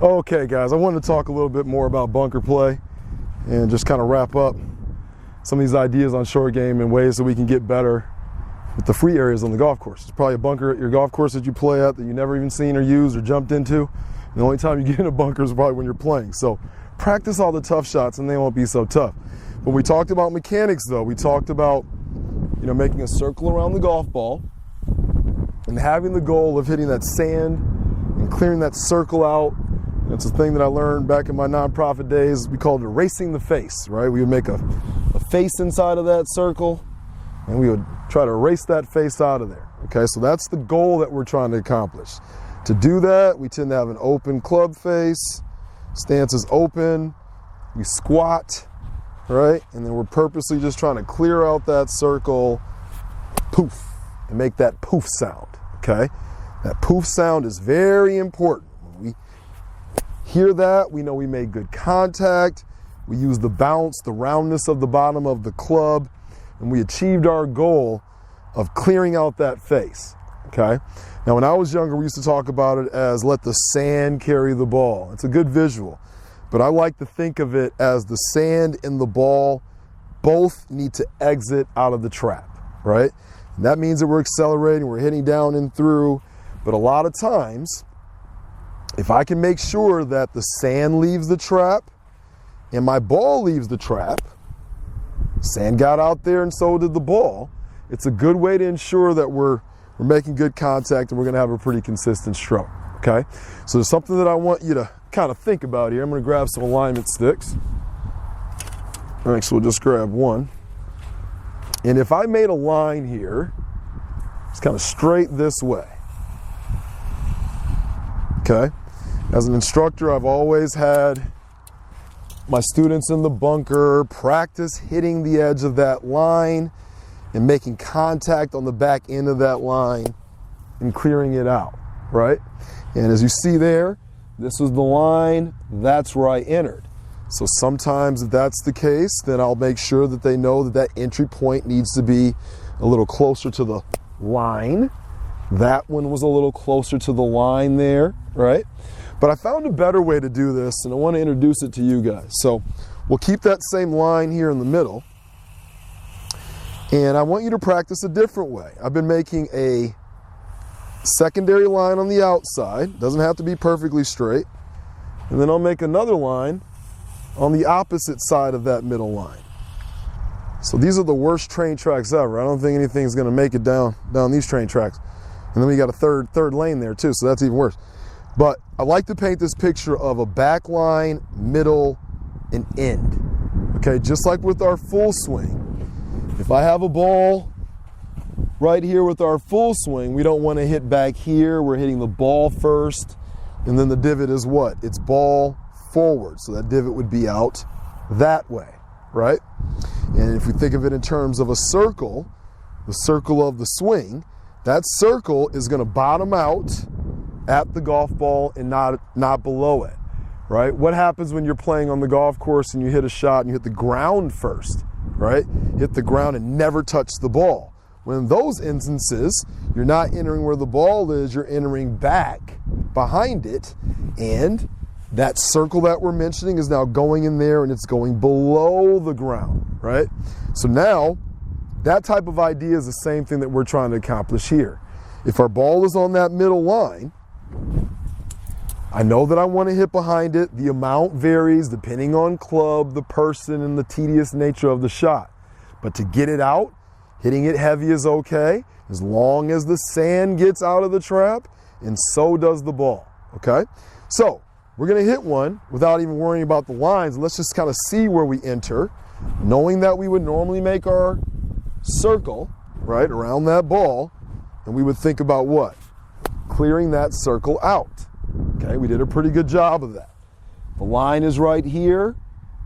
Okay, guys, I wanted to talk a little bit more about bunker play and just kind of wrap up some of these ideas on short game and ways that we can get better with the free areas on the golf course. There's probably a bunker at your golf course that you play at that you never even seen or used or jumped into. And the only time you get in a bunker is probably when you're playing. So practice all the tough shots and they won't be so tough. When we talked about mechanics though, we talked about, making a circle around the golf ball and having the goal of hitting that sand and clearing that circle out. It's a thing that I learned back in my nonprofit days. We called it erasing the face, right? We would make a face inside of that circle and we would try to erase that face out of there. Okay, so that's the goal that we're trying to accomplish. To do that, we tend to have an open club face, stance is open, we squat, right? And then we're purposely just trying to clear out that circle, poof, and make that poof sound, okay? That poof sound is very important. When we hear that, we know we made good contact, we use the bounce, the roundness of the bottom of the club, and we achieved our goal of clearing out that face, okay? Now, when I was younger, we used to talk about it as let the sand carry the ball. It's a good visual, but I like to think of it as the sand and the ball both need to exit out of the trap, right? And that means that we're accelerating, we're hitting down and through, but a lot of times, if I can make sure that the sand leaves the trap and my ball leaves the trap, sand got out there and so did the ball, it's a good way to ensure that we're making good contact and we're gonna have a pretty consistent stroke, okay? So there's something that I want you to kind of think about here. I'm gonna grab some alignment sticks. All right, so we'll just grab one. And if I made a line here, it's kind of straight this way, okay? As an instructor, I've always had my students in the bunker practice hitting the edge of that line and making contact on the back end of that line and clearing it out, right? And as you see there, this was the line, that's where I entered. So sometimes if that's the case, then I'll make sure that they know that that entry point needs to be a little closer to the line. That one was a little closer to the line there, right? But I found a better way to do this, and I want to introduce it to you guys. So we'll keep that same line here in the middle, and I want you to practice a different way. I've been making a secondary line on the outside, doesn't have to be perfectly straight, and then I'll make another line on the opposite side of that middle line. So these are the worst train tracks ever. I don't think anything's going to make it down these train tracks. And then we got a third lane there too, so that's even worse. But I like to paint this picture of a back line, middle, and end. Okay, just like with our full swing. If I have a ball right here with our full swing, we don't want to hit back here. We're hitting the ball first, and then the divot is what? It's ball forward, so that divot would be out that way, right? And if we think of it in terms of a circle, the circle of the swing, that circle is going to bottom out at the golf ball and not below it, right? What happens when you're playing on the golf course and you hit a shot and you hit the ground first, right? Hit the ground and never touch the ball. When in those instances, you're not entering where the ball is, you're entering back behind it, and that circle that we're mentioning is now going in there and it's going below the ground, right? So now, that type of idea is the same thing that we're trying to accomplish here. If our ball is on that middle line, I know that I want to hit behind it. The amount varies depending on club, the person, and the tedious nature of the shot. But to get it out, hitting it heavy is okay, as long as the sand gets out of the trap, and so does the ball, okay? So, we're going to hit one without even worrying about the lines. Let's just kind of see where we enter, knowing that we would normally make our circle, right, around that ball, and we would think about what? Clearing that circle out. Okay, we did a pretty good job of that. The line is right here.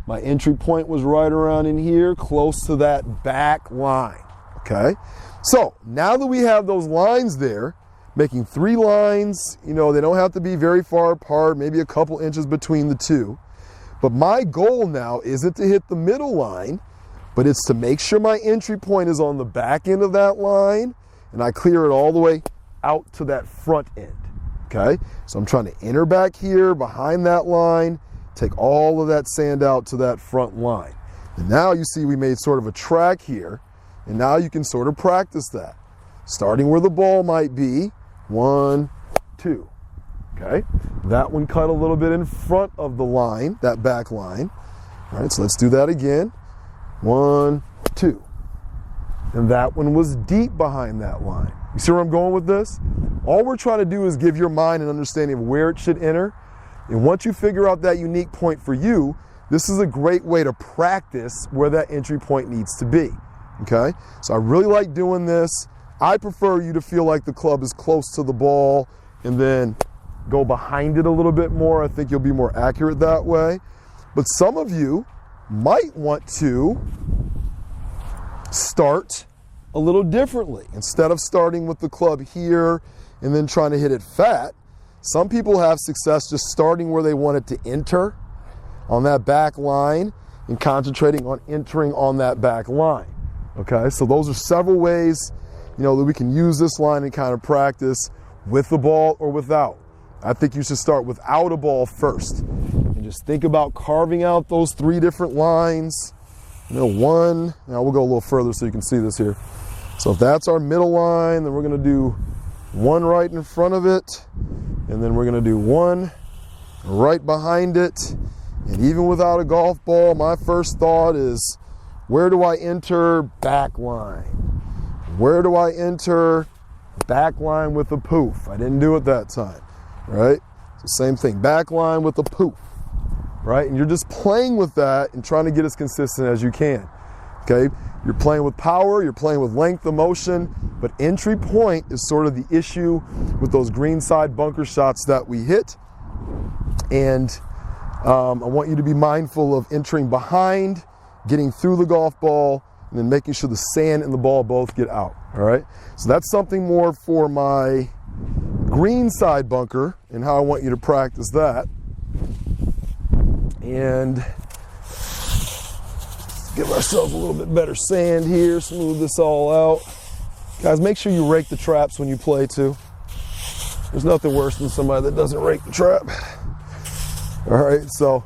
My entry point was right around in here, close to that back line. Okay, so now that we have those lines there, making 3 lines, they don't have to be very far apart, maybe a couple inches between the two. But my goal now isn't to hit the middle line, but it's to make sure my entry point is on the back end of that line and I clear it all the way out to that front end. okay? So I'm trying to enter back here behind that line, take all of that sand out to that front line. And now you see we made sort of a track here, and now you can sort of practice that. Starting where the ball might be, 1, 2, okay? That one cut a little bit in front of the line, that back line. All right, so let's do that again. 1, 2. And that one was deep behind that line. You see where I'm going with this? All we're trying to do is give your mind an understanding of where it should enter. And once you figure out that unique point for you, this is a great way to practice where that entry point needs to be, okay? So I really like doing this. I prefer you to feel like the club is close to the ball and then go behind it a little bit more. I think you'll be more accurate that way. But some of you might want to start a little differently. Instead of starting with the club here and then trying to hit it fat, some people have success just starting where they want it to enter on that back line and concentrating on entering on that back line. Okay, so those are several ways, you know, that we can use this line and kind of practice with the ball or without. I think you should start without a ball first and just think about carving out those 3 different lines. You know, 1, now we'll go a little further so you can see this here. So if that's our middle line, then we're gonna do 1 right in front of it, and then we're gonna do 1 right behind it. And even without a golf ball, my first thought is, where do I enter? Back line. Where do I enter? Back line with a poof. I didn't do it that time, right? So same thing, back line with a poof, right? And you're just playing with that and trying to get as consistent as you can, okay? You're playing with power, you're playing with length of motion, but entry point is sort of the issue with those greenside bunker shots that we hit. And I want you to be mindful of entering behind, getting through the golf ball, and then making sure the sand and the ball both get out, all right? So that's something more for my greenside bunker and how I want you to practice that. And give ourselves a little bit better sand here, smooth this all out. Guys, make sure you rake the traps when you play too. There's nothing worse than somebody that doesn't rake the trap. All right, so